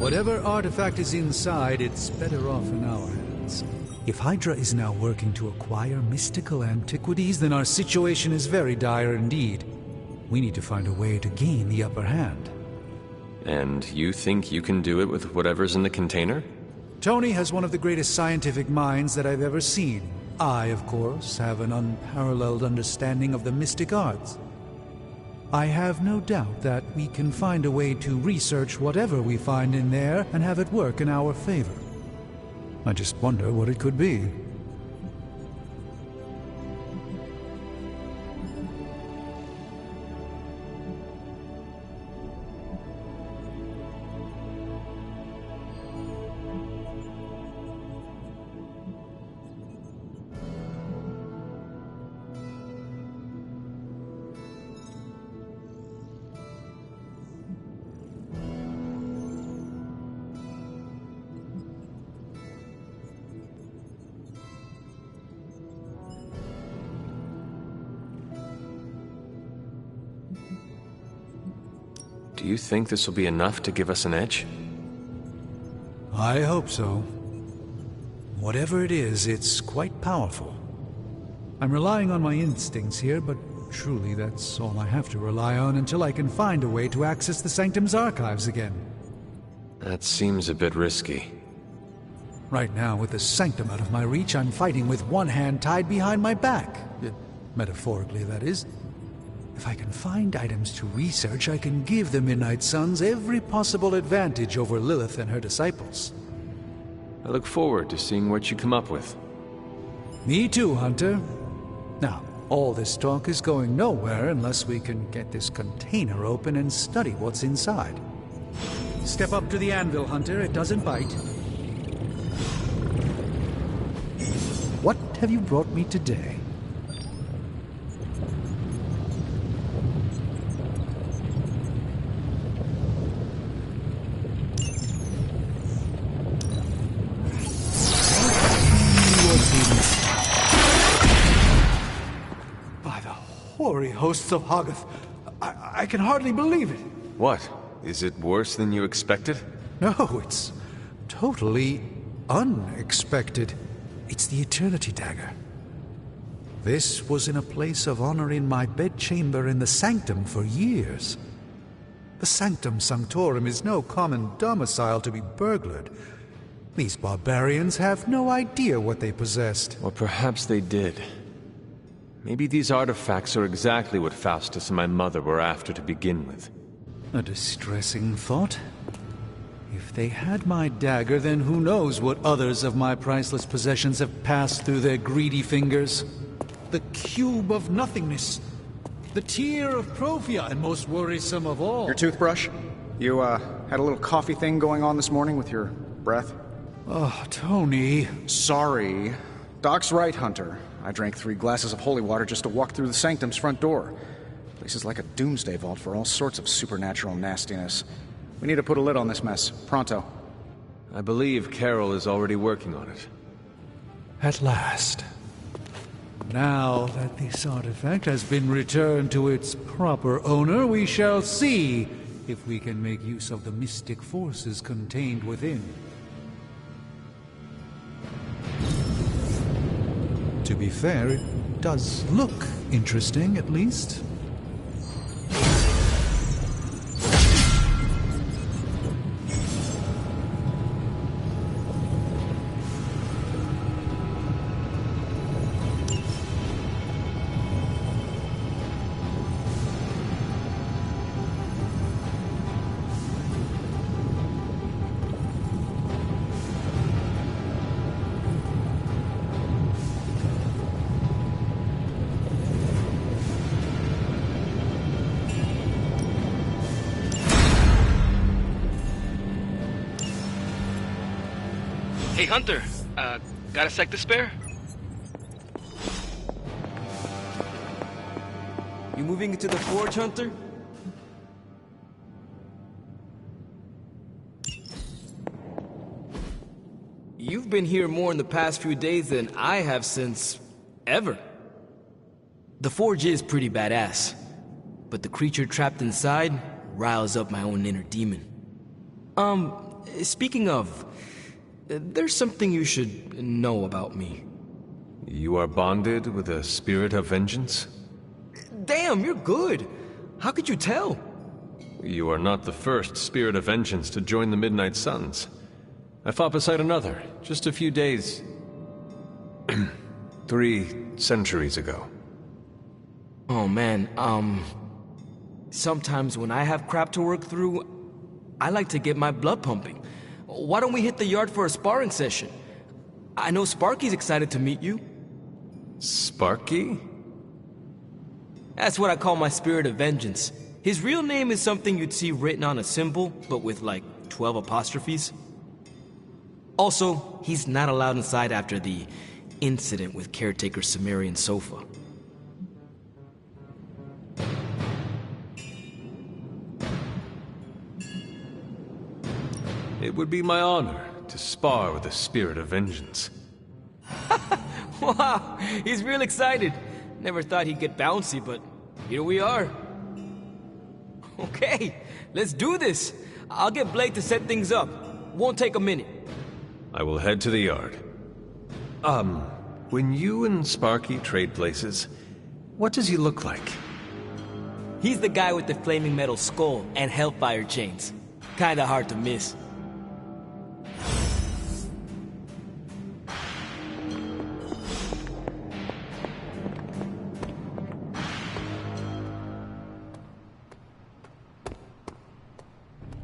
Whatever artifact is inside, it's better off in our hands. If Hydra is now working to acquire mystical antiquities, then our situation is very dire indeed. We need to find a way to gain the upper hand. And you think you can do it with whatever's in the container? Tony has one of the greatest scientific minds that I've ever seen. I, of course, have an unparalleled understanding of the mystic arts. I have no doubt that we can find a way to research whatever we find in there and have it work in our favor. I just wonder what it could be. Do you think this will be enough to give us an edge? I hope so. Whatever it is, it's quite powerful. I'm relying on my instincts here, but truly that's all I have to rely on until I can find a way to access the Sanctum's archives again. That seems a bit risky. Right now, with the Sanctum out of my reach, I'm fighting with one hand tied behind my back. Metaphorically, that is. If I can find items to research, I can give the Midnight Suns every possible advantage over Lilith and her disciples. I look forward to seeing what you come up with. Me too, Hunter. Now, all this talk is going nowhere unless we can get this container open and study what's inside. Step up to the anvil, Hunter. It doesn't bite. What have you brought me today? Hoary hosts of Hoggoth. I can hardly believe it. What? Is it worse than you expected? No, it's totally unexpected. It's the Eternity Dagger. This was in a place of honor in my bedchamber in the Sanctum for years. The Sanctum Sanctorum is no common domicile to be burglared. These barbarians have no idea what they possessed. Or perhaps they did. Maybe these artifacts are exactly what Faustus and my mother were after to begin with. A distressing thought. If they had my dagger, then who knows what others of my priceless possessions have passed through their greedy fingers. The Cube of Nothingness. The Tear of Profia, and most worrisome of all. Your toothbrush? You, had a little coffee thing going on this morning with your breath? Oh, Tony. Sorry. Doc's right, Hunter. I drank 3 glasses of holy water just to walk through the Sanctum's front door. Place is like a doomsday vault for all sorts of supernatural nastiness. We need to put a lid on this mess. Pronto. I believe Carol is already working on it. At last. Now that this artifact has been returned to its proper owner, we shall see if we can make use of the mystic forces contained within. To be fair, it does look interesting, at least. Hey, Hunter, got a sec to spare? You moving into the forge, Hunter? You've been here more in the past few days than I have since... ever. The forge is pretty badass, but the creature trapped inside riles up my own inner demon. speaking of, there's something you should know about me. You are bonded with a spirit of vengeance? Damn, you're good. How could you tell? You are not the first spirit of vengeance to join the Midnight Suns. I fought beside another, just a few days... 3 centuries ago. Oh man, sometimes when I have crap to work through, I like to get my blood pumping. Why don't we hit the yard for a sparring session? I know Sparky's excited to meet you. Sparky? That's what I call my spirit of vengeance. His real name is something you'd see written on a symbol, but with like 12 apostrophes. Also, he's not allowed inside after the incident with caretaker Sumerian Sofa. It would be my honor to spar with a spirit of vengeance. Wow, he's real excited. Never thought he'd get bouncy, but here we are. Okay, let's do this. I'll get Blake to set things up. Won't take a minute. I will head to the yard. When you and Sparky trade places, what does he look like? He's the guy with the flaming metal skull and hellfire chains. Kinda hard to miss.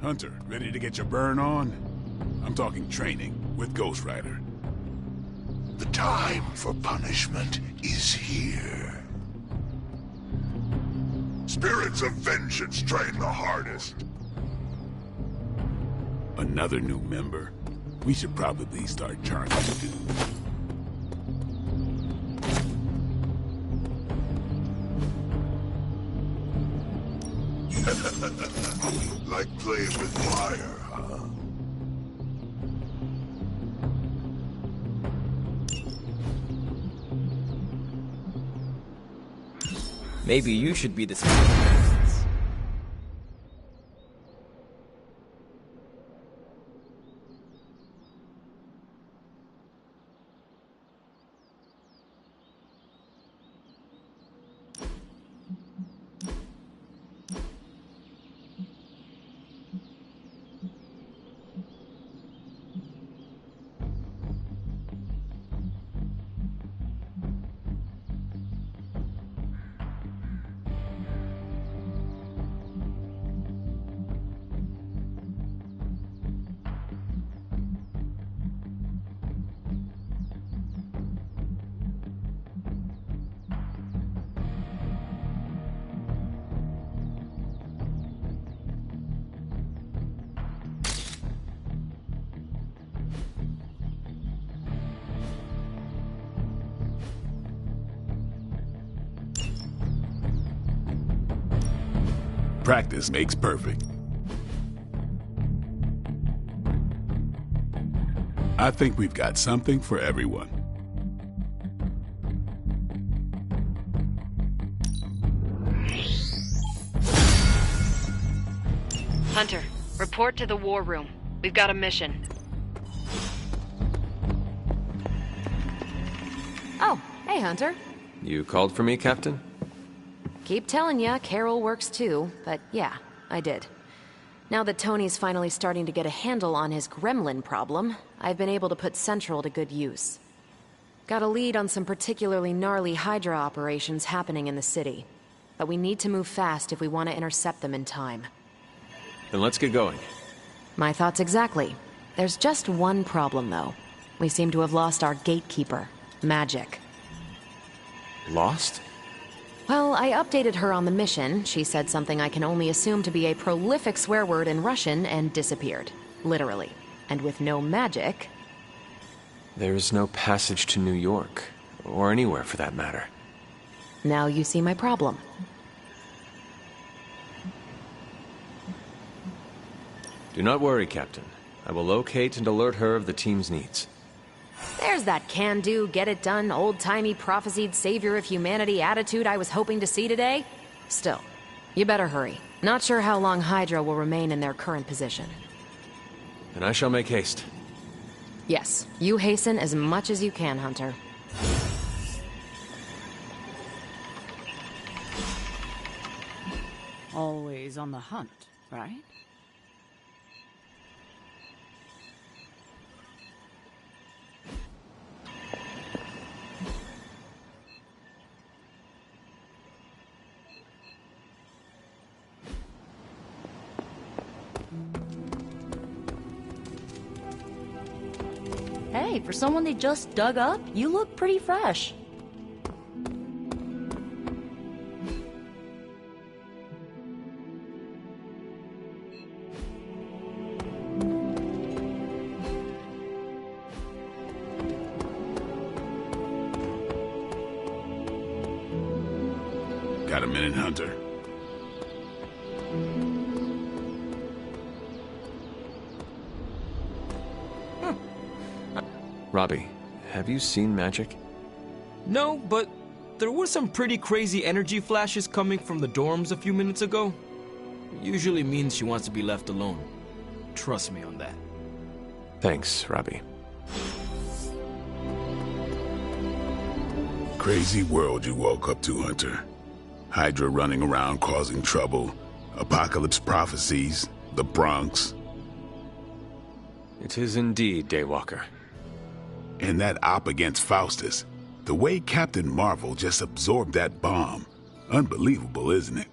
Hunter, ready to get your burn on? I'm talking training with Ghost Rider. The time for punishment is here. Spirits of vengeance train the hardest. Another new member? We should probably start charging dudes. Like playing with fire, huh? Maybe you should be the Practice makes perfect. I think we've got something for everyone. Hunter, report to the war room. We've got a mission. Oh, hey, Hunter. You called for me, Captain? Keep telling ya, Carol works too, but yeah, I did. Now that Tony's finally starting to get a handle on his gremlin problem, I've been able to put Central to good use. Got a lead on some particularly gnarly Hydra operations happening in the city. But we need to move fast if we want to intercept them in time. Then let's get going. My thoughts exactly. There's just one problem, though. We seem to have lost our gatekeeper, Magic. Lost? Well, I updated her on the mission. She said something I can only assume to be a prolific swear word in Russian and disappeared. Literally. And with no magic... There's no passage to New York, or anywhere for that matter. Now you see my problem. Do not worry, Captain. I will locate and alert her of the team's needs. There's that can-do, get-it-done, old-timey prophesied savior of humanity attitude I was hoping to see today. Still, you better hurry. Not sure how long Hydra will remain in their current position. and I shall make haste. Yes, you hasten as much as you can, Hunter. Always on the hunt, right? Hey, for someone they just dug up, you look pretty fresh. Got a minute, Hunter? Robbie, have you seen magic? No, but there were some pretty crazy energy flashes coming from the dorms a few minutes ago. Usually means she wants to be left alone. Trust me on that. Thanks, Robbie. Crazy world you woke up to, Hunter. Hydra running around causing trouble, apocalypse prophecies, the Bronx. It is indeed, Daywalker. And that op against Faustus. The way Captain Marvel just absorbed that bomb. Unbelievable, isn't it?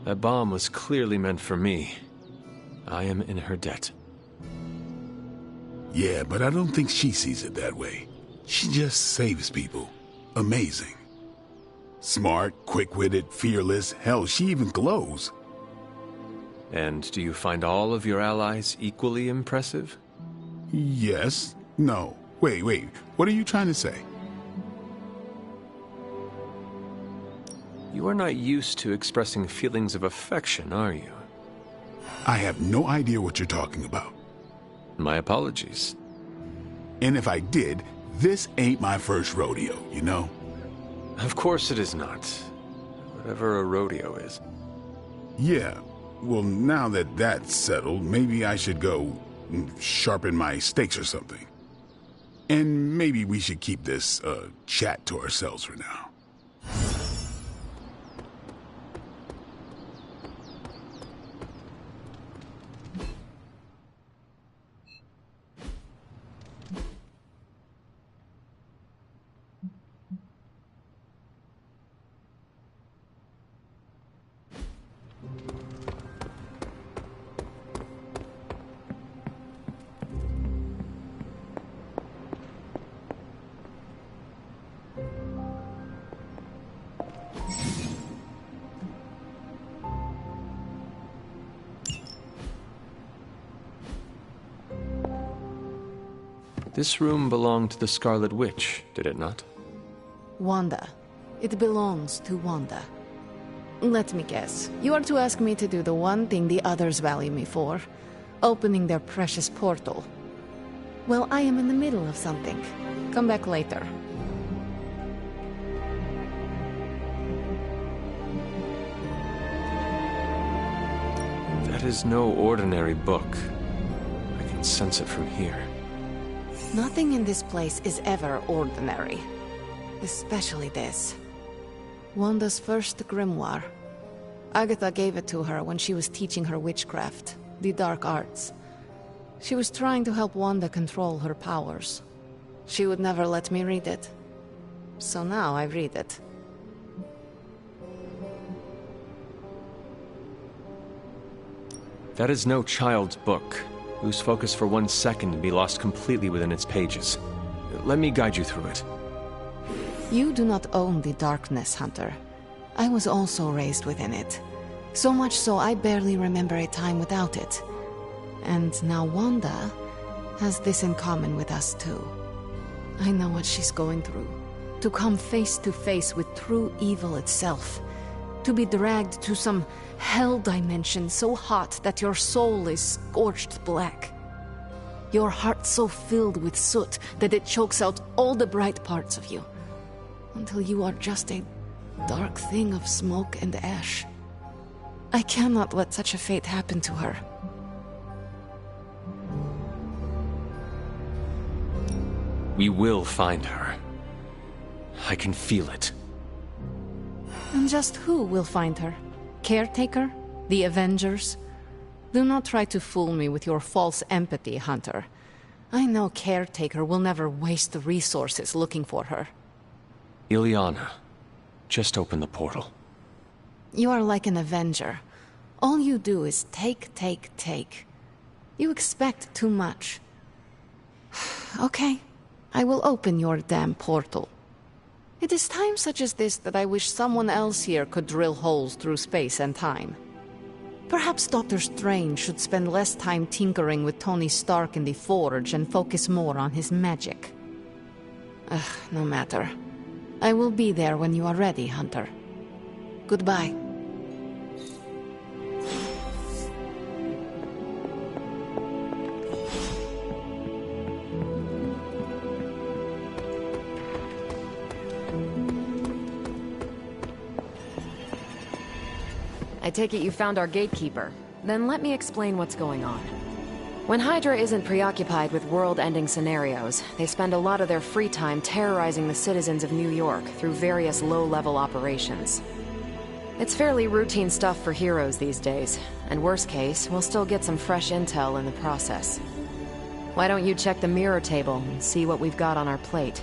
That bomb was clearly meant for me. I am in her debt. Yeah, but I don't think she sees it that way. She just saves people. Amazing. Smart, quick-witted, fearless. Hell, she even glows. And do you find all of your allies equally impressive? Yes. No. Wait. What are you trying to say? You are not used to expressing feelings of affection, are you? I have no idea what you're talking about. My apologies. And if I did, this ain't my first rodeo, you know? Of course it is not. Whatever a rodeo is. Yeah. Well, now that that's settled, maybe I should go sharpen my stakes or something. And maybe we should keep this chat to ourselves for now. This room belonged to the Scarlet Witch, did it not? Wanda. It belongs to Wanda. Let me guess. You are to ask me to do the one thing the others value me for. Opening their precious portal. Well, I am in the middle of something. Come back later. That is no ordinary book. I can sense it from here. Nothing in this place is ever ordinary. Especially this. Wanda's first grimoire. Agatha gave it to her when she was teaching her witchcraft, the dark arts. She was trying to help Wanda control her powers. She would never let me read it. So now I read it. That is no child's book. Lose focus for 1 second and be lost completely within its pages. Let me guide you through it. You do not own the darkness, Hunter. I was also raised within it. So much so I barely remember a time without it. And now Wanda has this in common with us too. I know what she's going through. To come face to face with true evil itself. To be dragged to some hell dimension so hot that your soul is scorched black. Your heart so filled with soot that it chokes out all the bright parts of you. Until you are just a dark thing of smoke and ash. I cannot let such a fate happen to her. We will find her. I can feel it. And just who will find her? Caretaker? The Avengers? Do not try to fool me with your false empathy, Hunter. I know Caretaker will never waste the resources looking for her. Illyana, just open the portal. You are like an Avenger. All you do is take, take, take. You expect too much. Okay, I will open your damn portal. It is times such as this that I wish someone else here could drill holes through space and time. Perhaps Dr. Strange should spend less time tinkering with Tony Stark in the Forge and focus more on his magic. No matter. I will be there when you are ready, Hunter. Goodbye. I take it you found our gatekeeper. Then let me explain what's going on. When Hydra isn't preoccupied with world-ending scenarios, they spend a lot of their free time terrorizing the citizens of New York through various low-level operations. It's fairly routine stuff for heroes these days, and worst case, we'll still get some fresh intel in the process. Why don't you check the mirror table and see what we've got on our plate?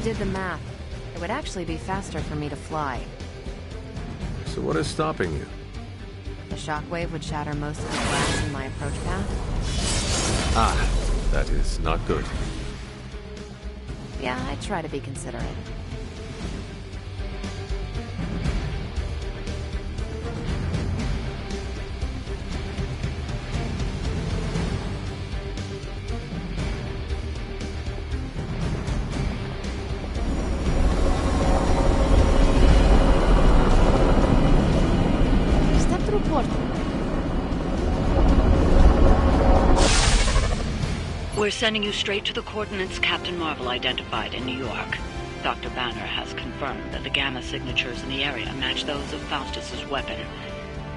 Did the math. It would actually be faster for me to fly. So what is stopping you? The shockwave would shatter most of the glass in my approach path. Ah, that is not good. Yeah, I try to be considerate. We're sending you straight to the coordinates Captain Marvel identified in New York. Dr. Banner has confirmed that the gamma signatures in the area match those of Faustus's weapon.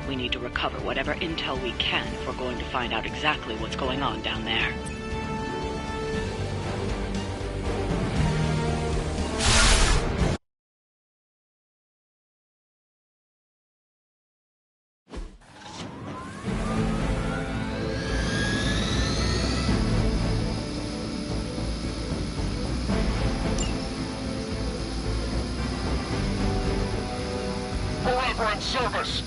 We need to recover whatever intel we can if we're going to find out exactly what's going on down there. Service.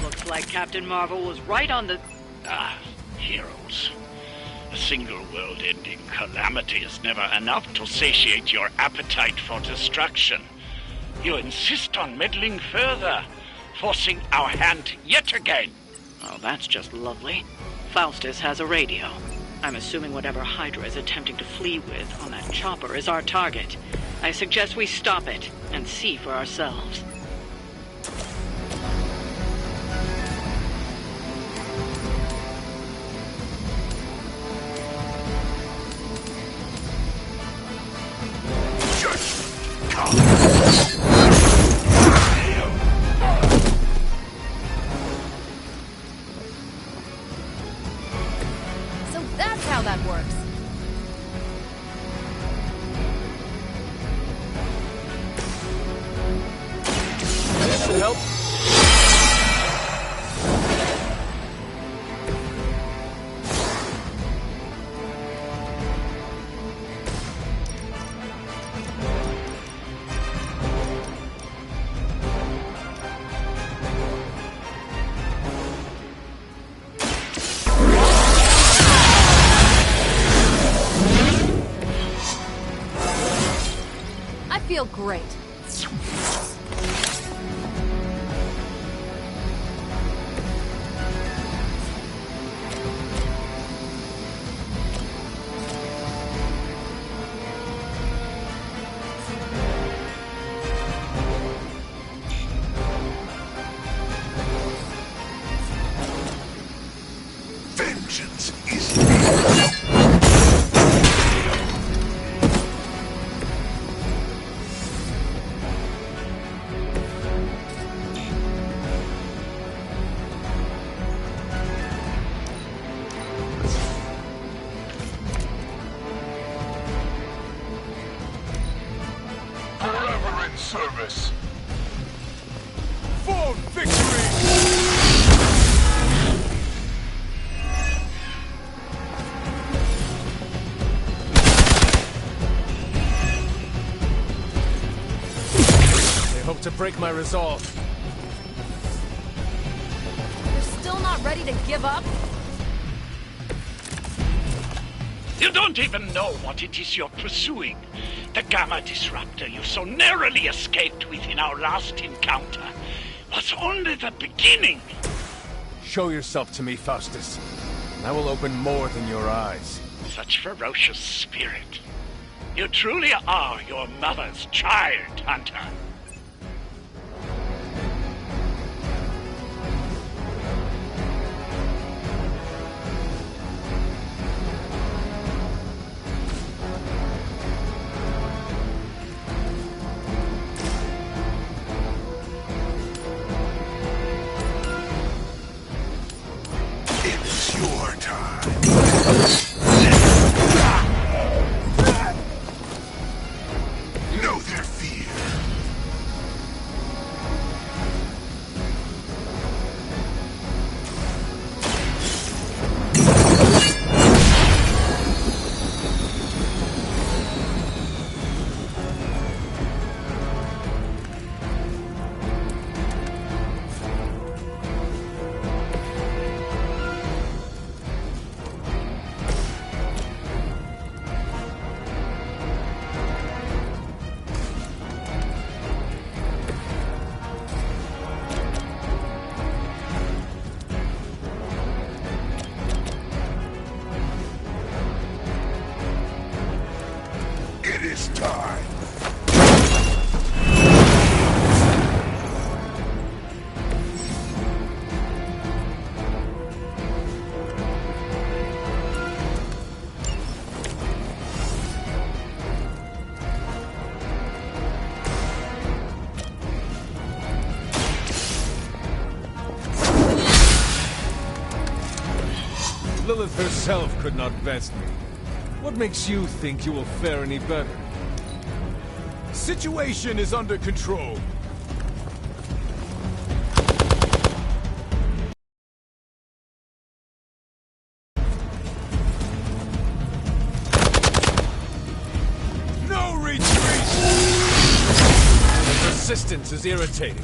Looks like Captain Marvel was right on the... Heroes. A single world-ending calamity is never enough to satiate your appetite for destruction. You insist on meddling further, forcing our hand yet again. Oh, that's just lovely. Faustus has a radio. I'm assuming whatever Hydra is attempting to flee with on that chopper is our target. I suggest we stop it and see for ourselves. how that works. This should help. I feel great. Vengeance is near. Forever in service. For victory! They hope to break my resolve. You're still not ready to give up? You don't even know what it is you're pursuing. The Gamma Disruptor you so narrowly escaped with in our last encounter was only the beginning. Show yourself to me, Faustus, and I will open more than your eyes. Such ferocious spirit. You truly are your mother's child, Hunter. It's your time. Know their fear. It is time. Lilith herself could not best me. What makes you think you will fare any better? Situation is under control. No retreat! The resistance is irritating.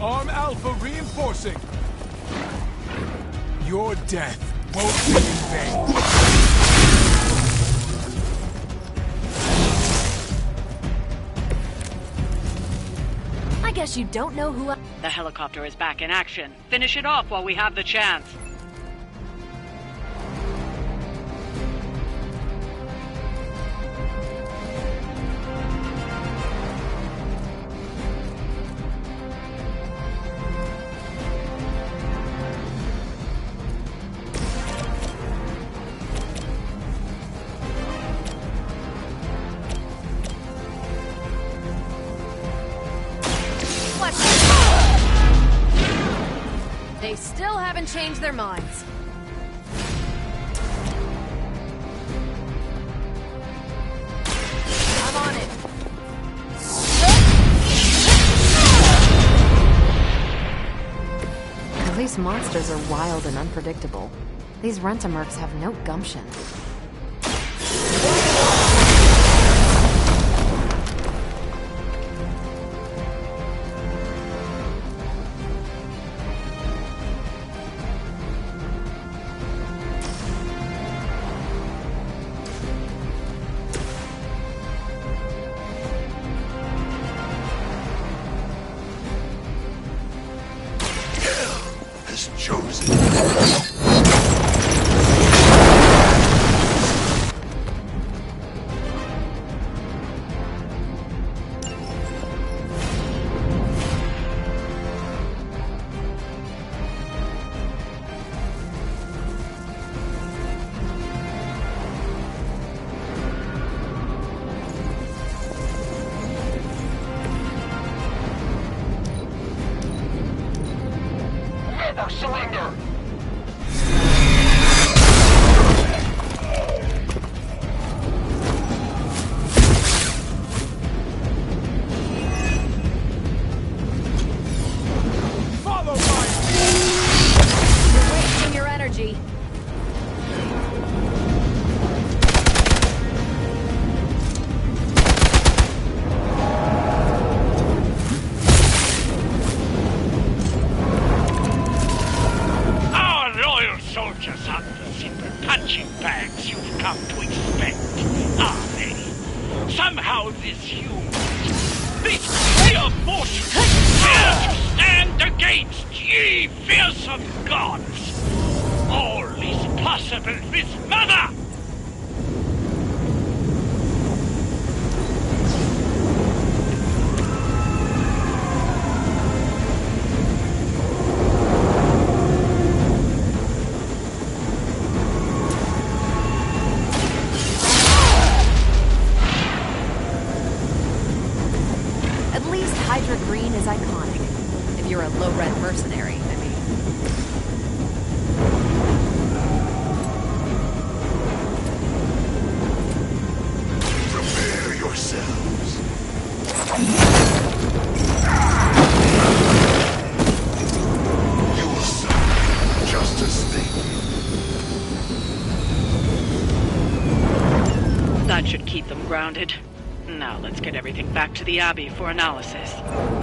Arm Alpha reinforcing. Your death won't be in vain. I guess you don't know who I... The helicopter is back in action. Finish it off while we have the chance. They still haven't changed their minds. These monsters are wild and unpredictable. These Rent-A-Mercs have no gumption. Cylinder! Follow my... You're wasting your energy. Soldiers aren't the simple punching bags you've come to expect, are they? Somehow these humans, these clear forces, dare to stand against ye fearsome gods. All is possible with Mother! Hydra Green is iconic. If you're a low-rent mercenary, I mean. Prepare yourselves. You will suffer just as they will. That should keep them grounded. Now let's get everything back to the Abbey for analysis.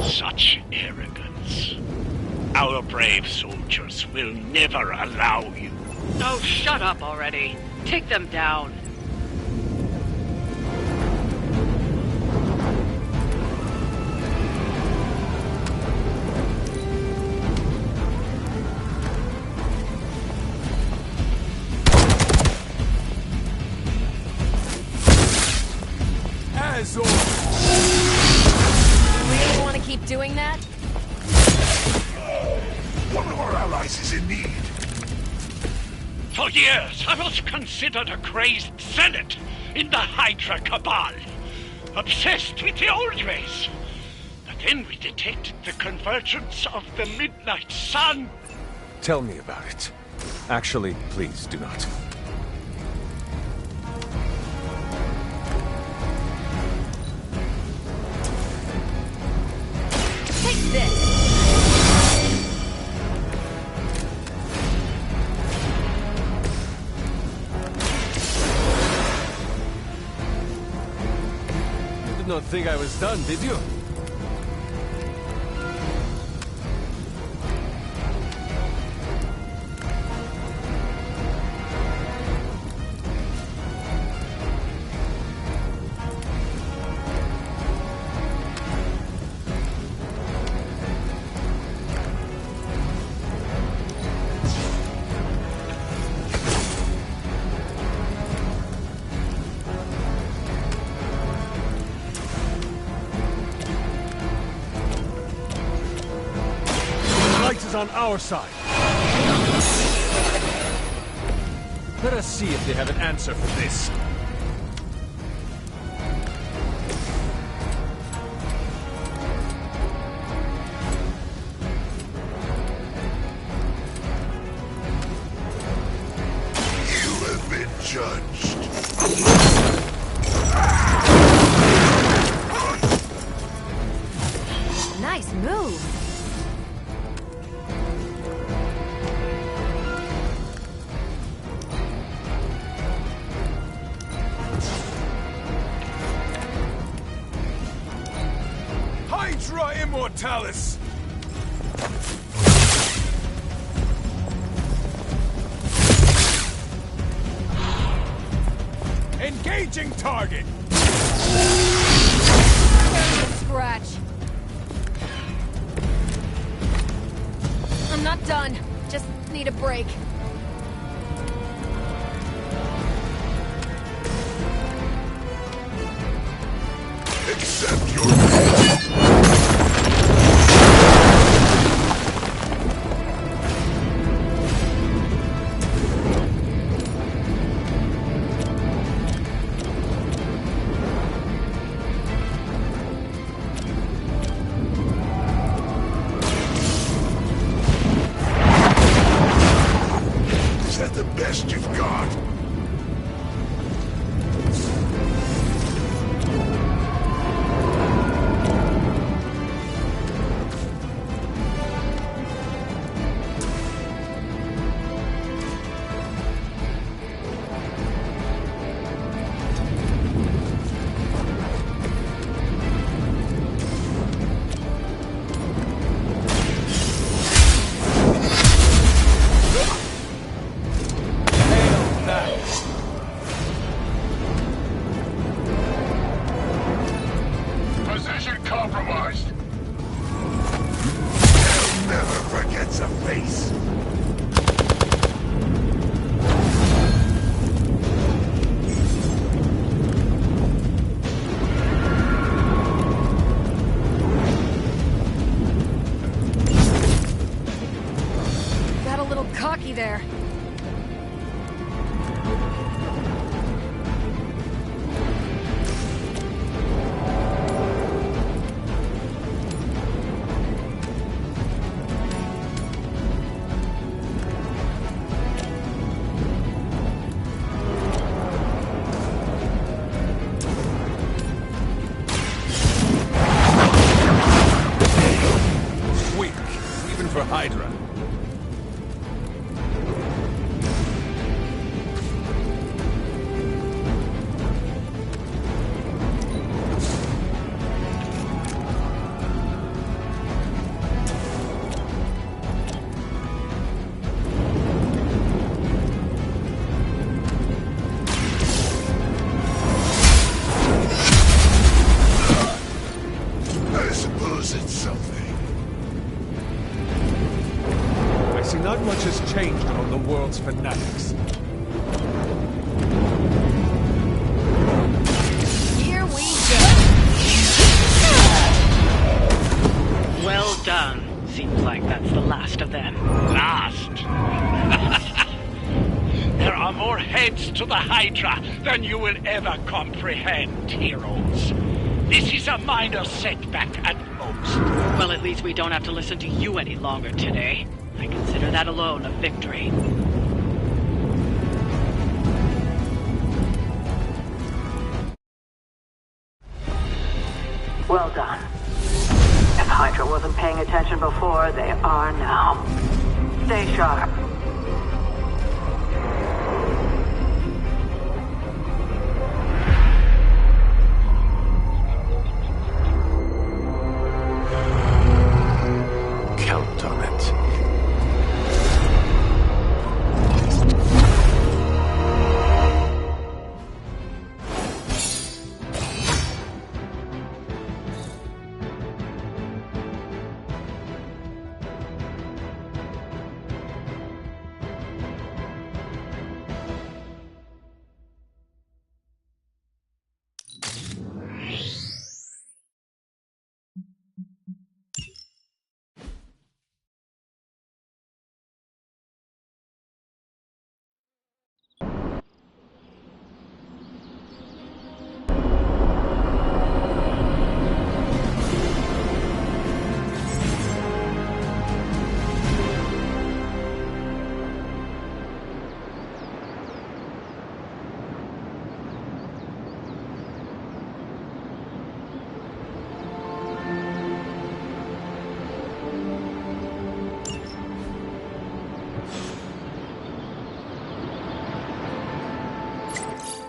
Such arrogance. Our brave soldiers will never allow you. Oh, shut up already. Take them down. Really want to keep doing that? One of our allies is in need. For years, I was considered a crazed zealot in the Hydra Cabal, obsessed with the old ways. But then we detected the convergence of the Midnight Sun. Tell me about it. Actually, please do not. Take this! You did not think I was done, did you? On our side. Let us see if they have an answer for this. You have been judged. Nice move. Mortalis! Engaging target! Scratch. I'm not done. Just need a break. Accept your fate. Is that the best you've got? Position compromised. Hell never forgets a face. Got a little cocky there. Weak, even for Hydra. I suppose it's something. I see not much has changed among the world's fanatics. Here we go. Well done. Seems like that's the last of them. Last? There are more heads to the Hydra than you will ever comprehend, heroes. This is a minor setback at most. Well, at least we don't have to listen to you any longer today. I consider that alone a victory. Well done. If Hydra wasn't paying attention before, they are now. Stay sharp. Count on it.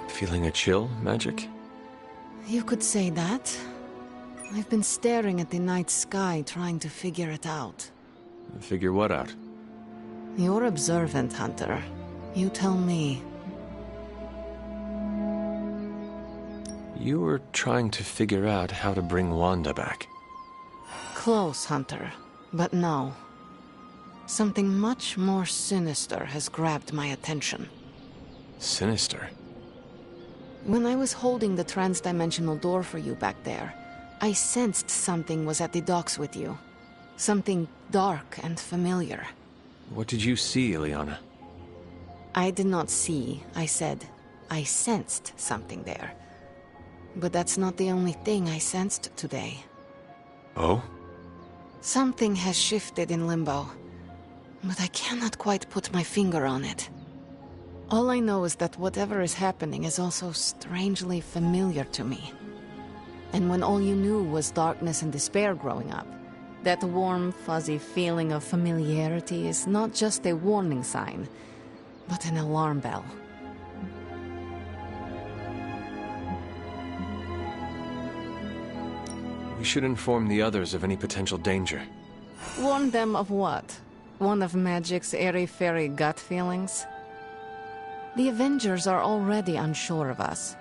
Feeling a chill, Magic? You could say that. I've been staring at the night sky, trying to figure it out. Figure what out? You're observant, Hunter. You tell me. You were trying to figure out how to bring Wanda back. Close, Hunter. But no. Something much more sinister has grabbed my attention. Sinister? When I was holding the transdimensional door for you back there, I sensed something was at the docks with you. Something dark and familiar. What did you see, Illyana? I did not see. I said, I sensed something there. But that's not the only thing I sensed today. Oh? Something has shifted in Limbo, but I cannot quite put my finger on it. All I know is that whatever is happening is also strangely familiar to me. And when all you knew was darkness and despair growing up, that warm, fuzzy feeling of familiarity is not just a warning sign, but an alarm bell. We should inform the others of any potential danger. Warn them of what? One of Magic's airy-fairy gut feelings? The Avengers are already unsure of us.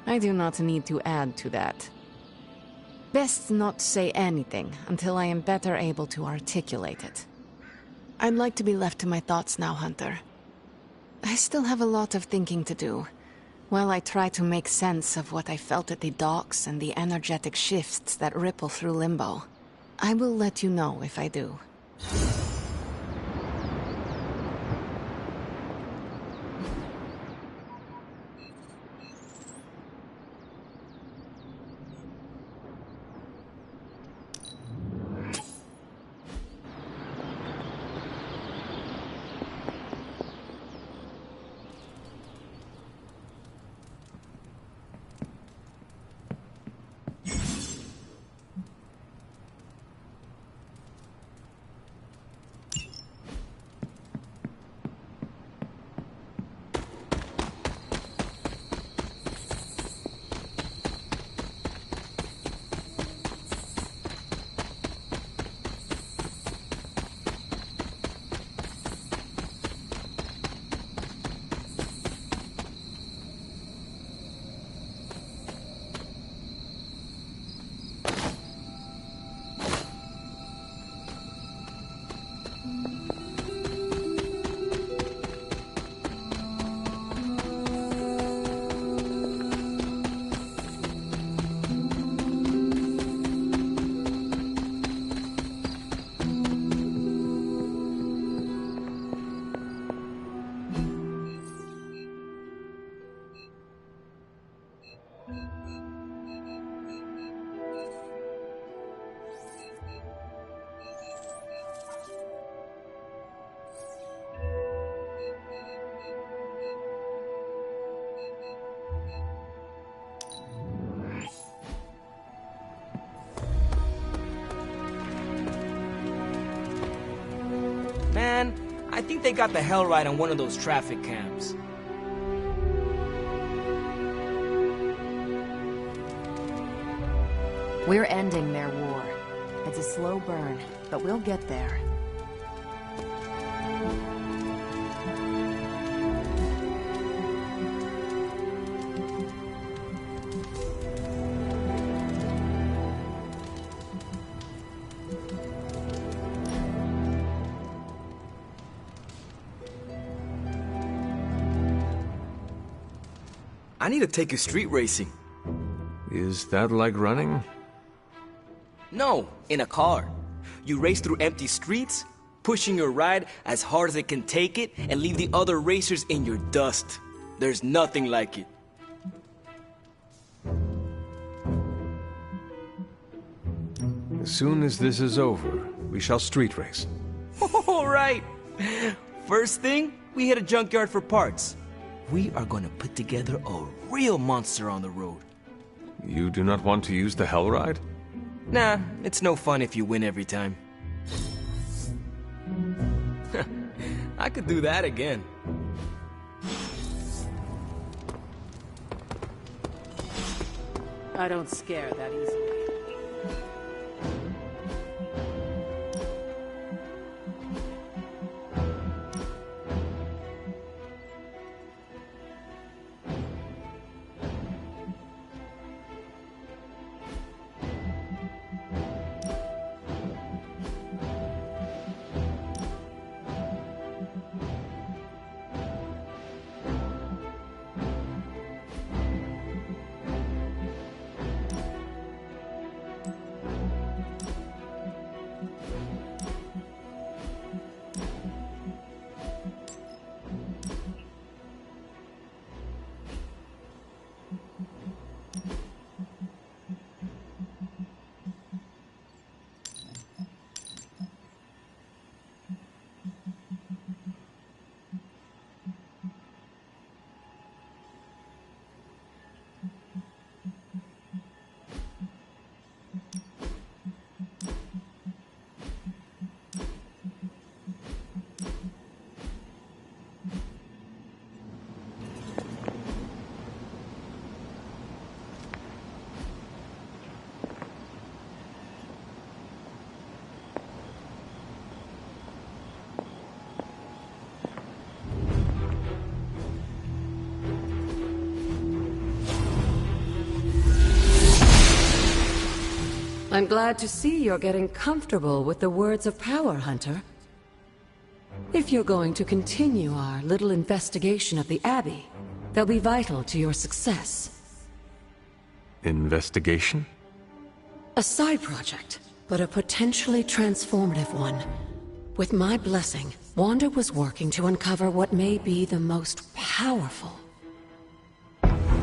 I do not need to add to that. Best not say anything until I am better able to articulate it. I'd like to be left to my thoughts now, Hunter. I still have a lot of thinking to do, while I try to make sense of what I felt at the docks and the energetic shifts that ripple through Limbo. I will let you know if I do. Man, I think they got the hell right on one of those traffic cams. We're ending their war. It's a slow burn, but we'll get there. I need to take you street racing. Is that like running? No, in a car. You race through empty streets, pushing your ride as hard as it can take it, and leave the other racers in your dust. There's nothing like it. As soon as this is over, we shall street race. All right. First thing, we hit a junkyard for parts. We are gonna put together a real monster on the road. You do not want to use the Hell Ride? Nah, it's no fun if you win every time. I could do that again. I don't scare that easily. I'm glad to see you're getting comfortable with the words of power, Hunter. If you're going to continue our little investigation of the Abbey, they'll be vital to your success. Investigation? A side project, but a potentially transformative one. With my blessing, Wanda was working to uncover what may be the most powerful.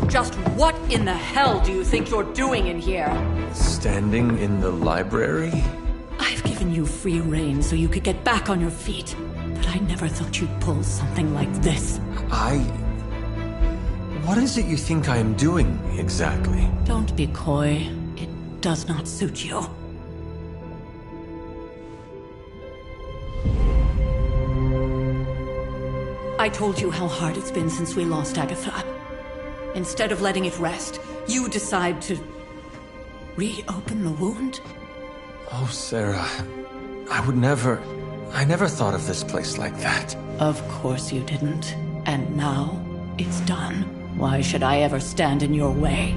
Just what in the hell do you think you're doing in here? Standing in the library? I've given you free rein so you could get back on your feet, but I never thought you'd pull something like this. What is it you think I am doing, exactly? Don't be coy. It does not suit you. I told you how hard it's been since we lost Agatha. Instead of letting it rest, you decide to reopen the wound? Oh, Sarah. I never thought of this place like that. Of course you didn't. And now, it's done. Why should I ever stand in your way?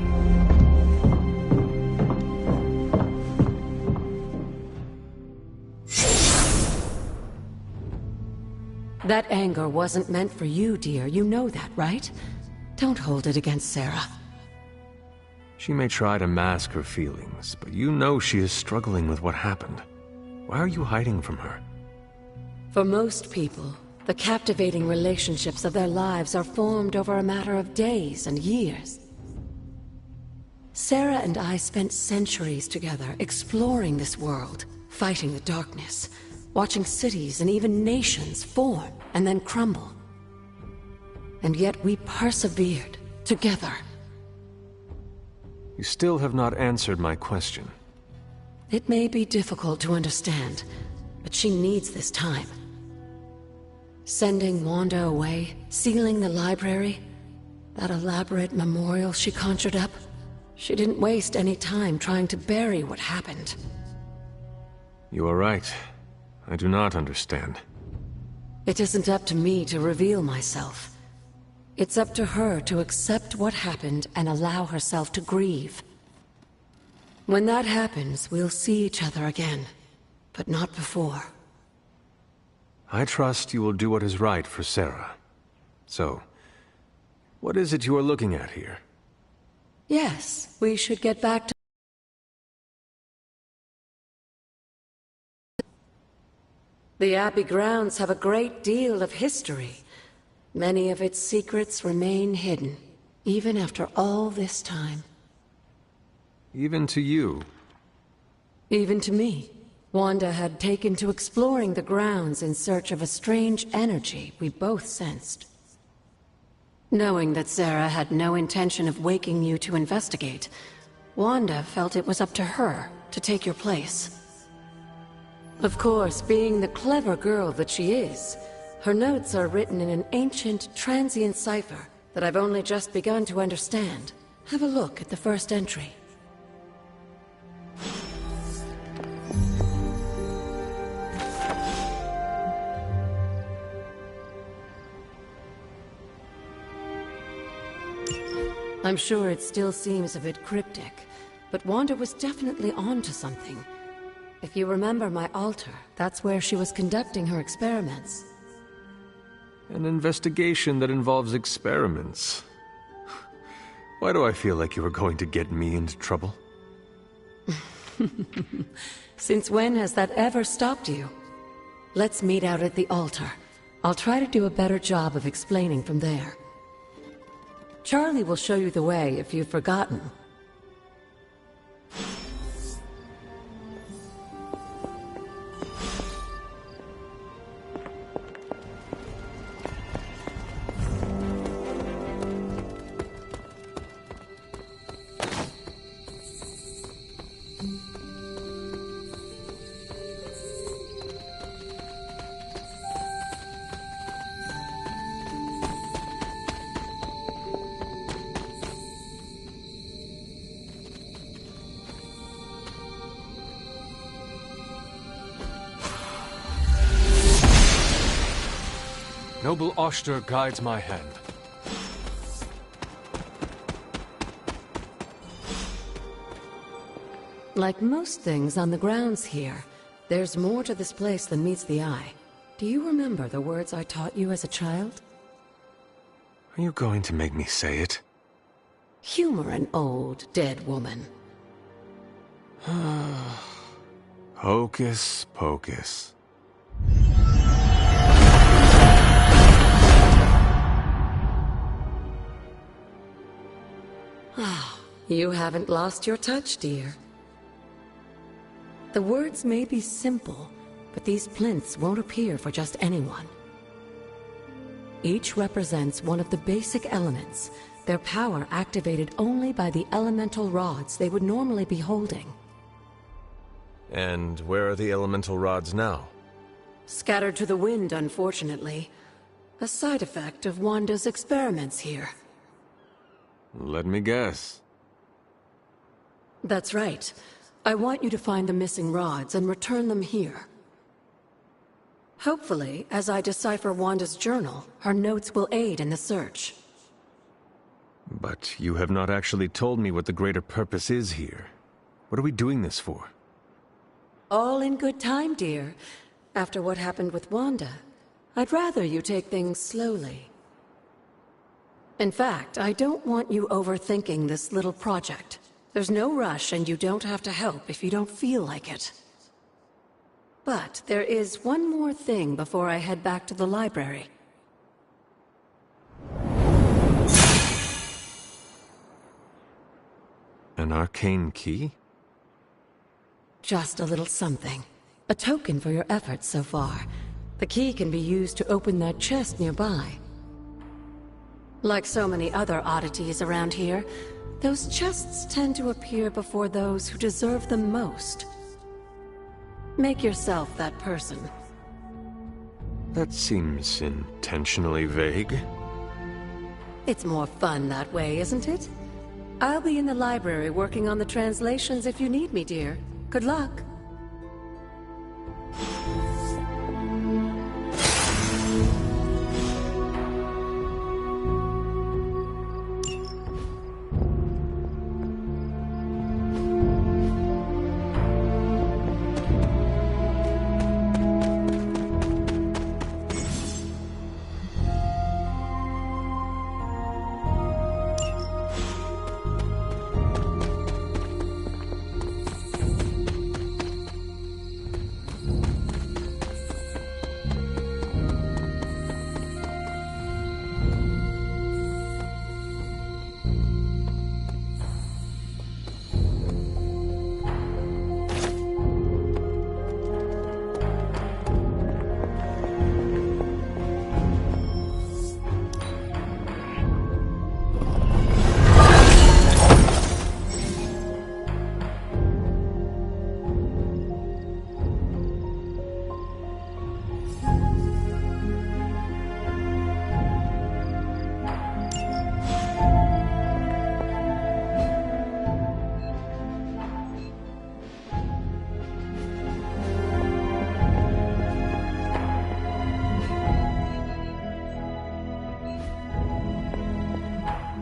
That anger wasn't meant for you, dear. You know that, right? Don't hold it against Sarah. She may try to mask her feelings, but you know she is struggling with what happened. Why are you hiding from her? For most people, the captivating relationships of their lives are formed over a matter of days and years. Sarah and I spent centuries together exploring this world, fighting the darkness, watching cities and even nations form and then crumble. And yet we persevered, together. You still have not answered my question. It may be difficult to understand, but she needs this time. Sending Wanda away, sealing the library, that elaborate memorial she conjured up, she didn't waste any time trying to bury what happened. You are right. I do not understand. It isn't up to me to reveal myself. It's up to her to accept what happened and allow herself to grieve. When that happens, we'll see each other again, but not before. I trust you will do what is right for Sarah. So, what is it you are looking at here? Yes, we should get back to... The Abbey grounds have a great deal of history. Many of its secrets remain hidden, even after all this time. Even to you? Even to me. Wanda had taken to exploring the grounds in search of a strange energy we both sensed. Knowing that Sarah had no intention of waking you to investigate, Wanda felt it was up to her to take your place. Of course, being the clever girl that she is, her notes are written in an ancient, transient cipher that I've only just begun to understand. Have a look at the first entry. I'm sure it still seems a bit cryptic, but Wanda was definitely onto something. If you remember my altar, that's where she was conducting her experiments. An investigation that involves experiments. Why do I feel like you were going to get me into trouble? Since when has that ever stopped you? Let's meet out at the altar. I'll try to do a better job of explaining from there. Charlie will show you the way if you've forgotten. Noble Oshter guides my hand. Like most things on the grounds here, there's more to this place than meets the eye. Do you remember the words I taught you as a child? Are you going to make me say it? Humor an old, dead woman. Hocus pocus. You haven't lost your touch, dear. The words may be simple, but these plinths won't appear for just anyone. Each represents one of the basic elements, their power activated only by the elemental rods they would normally be holding. And where are the elemental rods now? Scattered to the wind, unfortunately. A side effect of Wanda's experiments here. Let me guess. That's right. I want you to find the missing rods and return them here. Hopefully, as I decipher Wanda's journal, her notes will aid in the search. But you have not actually told me what the greater purpose is here. What are we doing this for? All in good time, dear. After what happened with Wanda, I'd rather you take things slowly. In fact, I don't want you overthinking this little project. There's no rush, and you don't have to help if you don't feel like it. But there is one more thing before I head back to the library. An arcane key? Just a little something. A token for your efforts so far. The key can be used to open that chest nearby. Like so many other oddities around here, those chests tend to appear before those who deserve them most. Make yourself that person. That seems intentionally vague. It's more fun that way, isn't it? I'll be in the library working on the translations if you need me, dear. Good luck.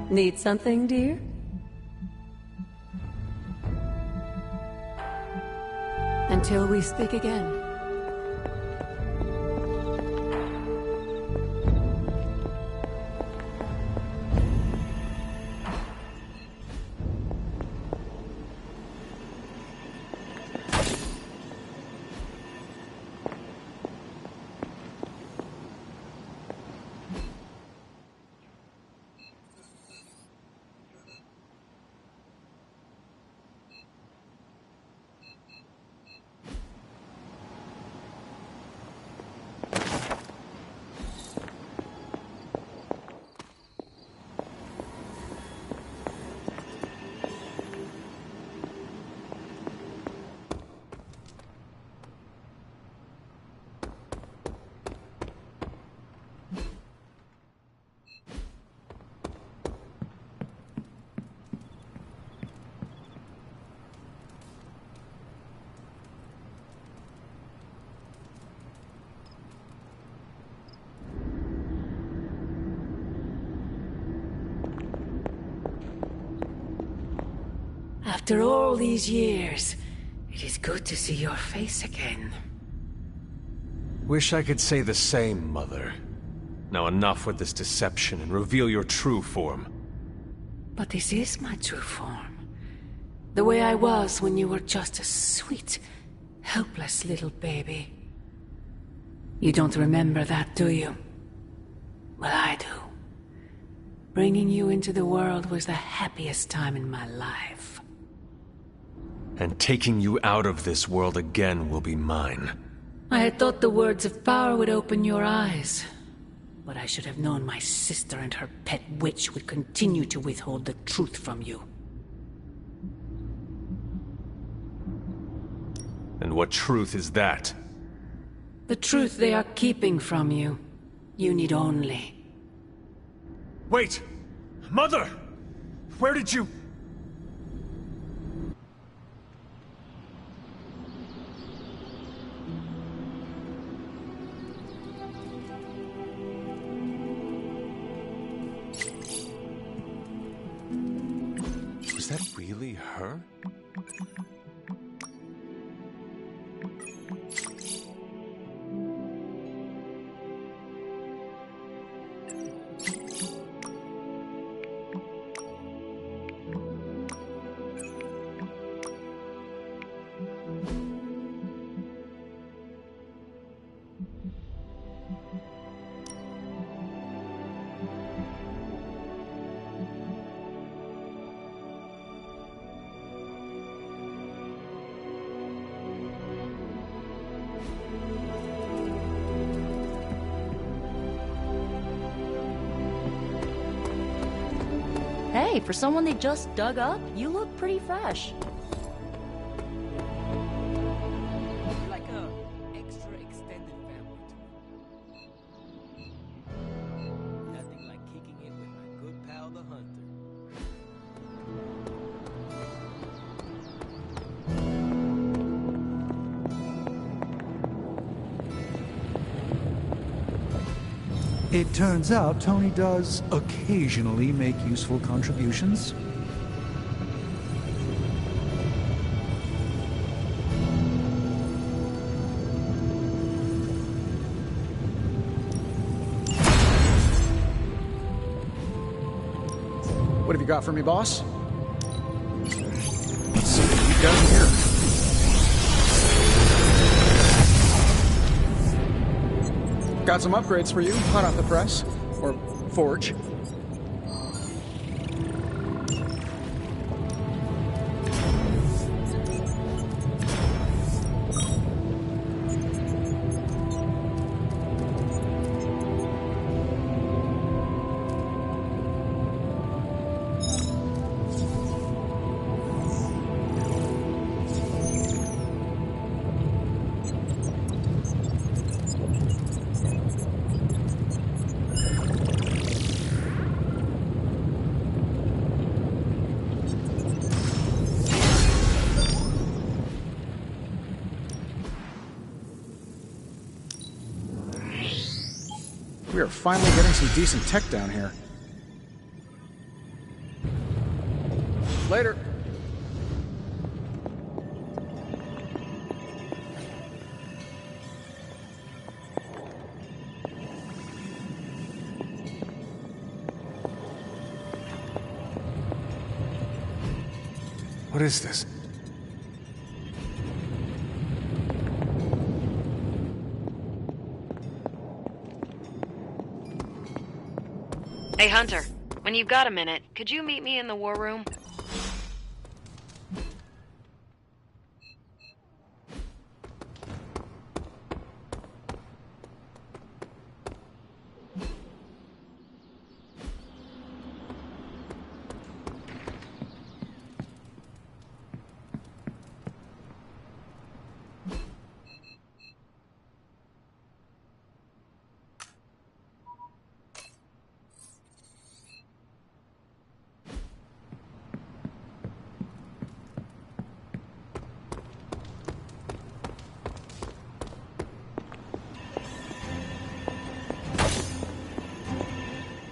Need something, dear? Until we speak again. After all these years, it is good to see your face again. Wish I could say the same, Mother. Now enough with this deception and reveal your true form. But this is my true form. The way I was when you were just a sweet, helpless little baby. You don't remember that, do you? Well, I do. Bringing you into the world was the happiest time in my life. And taking you out of this world again will be mine. I had thought the words of power would open your eyes. But I should have known my sister and her pet witch would continue to withhold the truth from you. And what truth is that? The truth they are keeping from you. You need only. Wait! Mother! Where did you... Was that really her? Hey, for someone they just dug up, you look pretty fresh. Like a extra extended family to me. Nothing like kicking it with my good pal the Hunter. It turns out Tony does occasionally make useful contributions. What have you got for me, boss? Let's see what you've got here. Got some upgrades for you, hot off the press. Or forge. We are finally getting some decent tech down here. Later. What is this? Hey, Hunter. When you've got a minute, could you meet me in the war room?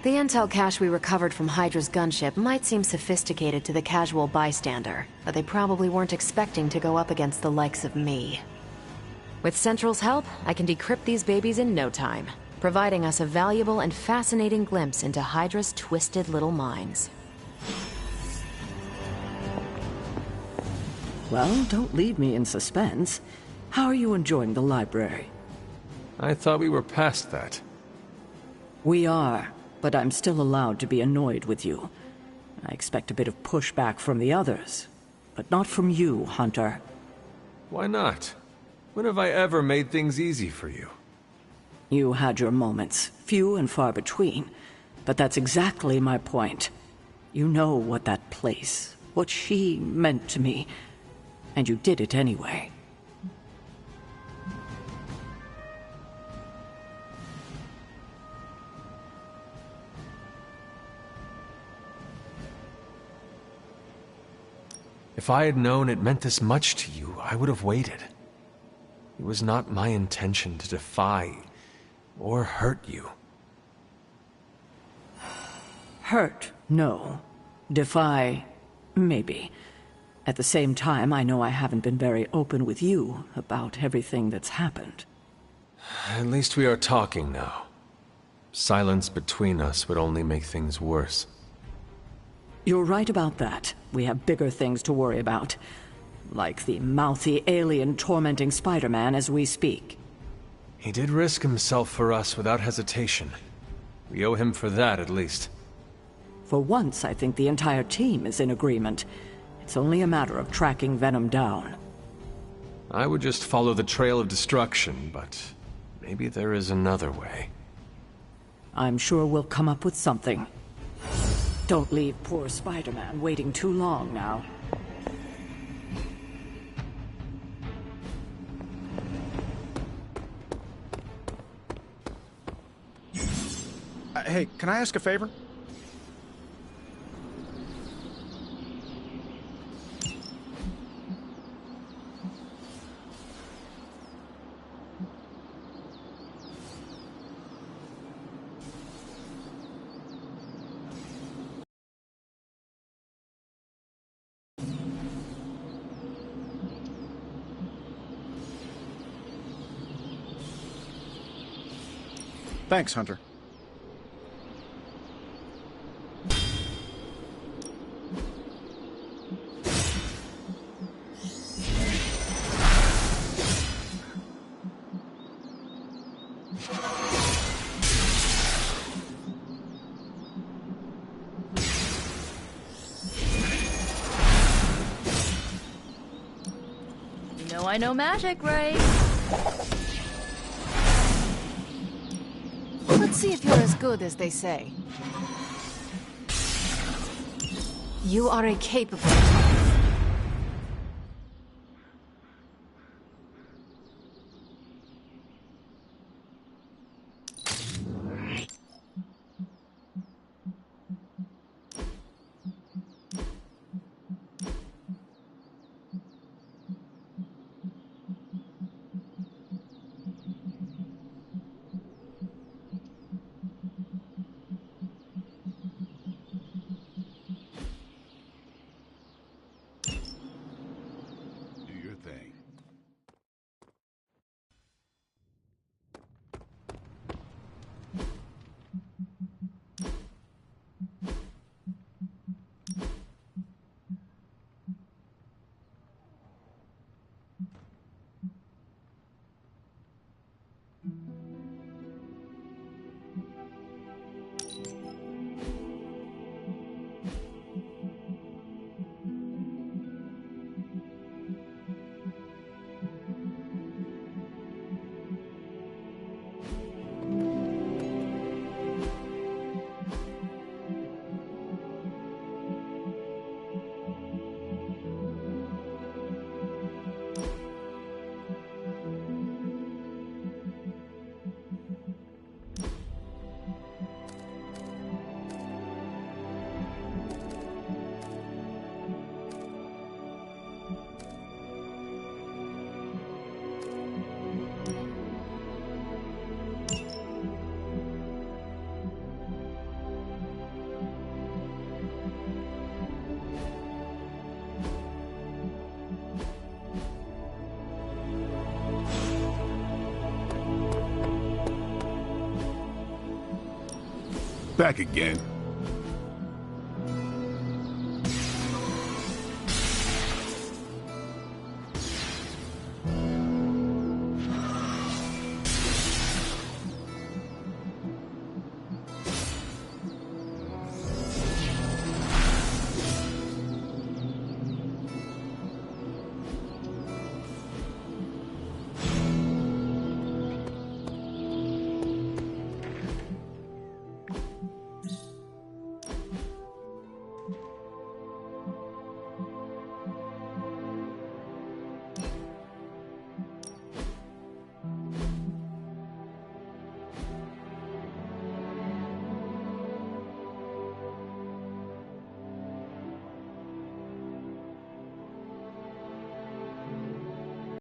The intel cache we recovered from Hydra's gunship might seem sophisticated to the casual bystander, but they probably weren't expecting to go up against the likes of me. With Central's help, I can decrypt these babies in no time, providing us a valuable and fascinating glimpse into Hydra's twisted little minds. Well, don't leave me in suspense. How are you enjoying the library? I thought we were past that. We are, but I'm still allowed to be annoyed with you. I expect a bit of pushback from the others, but not from you, Hunter. Why not? When have I ever made things easy for you? You had your moments, few and far between, but that's exactly my point. You know what that place, what she meant to me, and you did it anyway. If I had known it meant this much to you, I would have waited. It was not my intention to defy or hurt you. Hurt, no. Defy, maybe. At the same time, I know I haven't been very open with you about everything that's happened. At least we are talking now. Silence between us would only make things worse. You're right about that. We have bigger things to worry about. Like the mouthy alien tormenting Spider-Man as we speak. He did risk himself for us without hesitation. We owe him for that, at least. For once, I think the entire team is in agreement. It's only a matter of tracking Venom down. I would just follow the trail of destruction, but maybe there is another way. I'm sure we'll come up with something. Don't leave poor Spider-Man waiting too long now. Hey, can I ask a favor? Thanks, Hunter. You know I know magic, right? Let's see if you're as good as they say. You are a capable... Back again.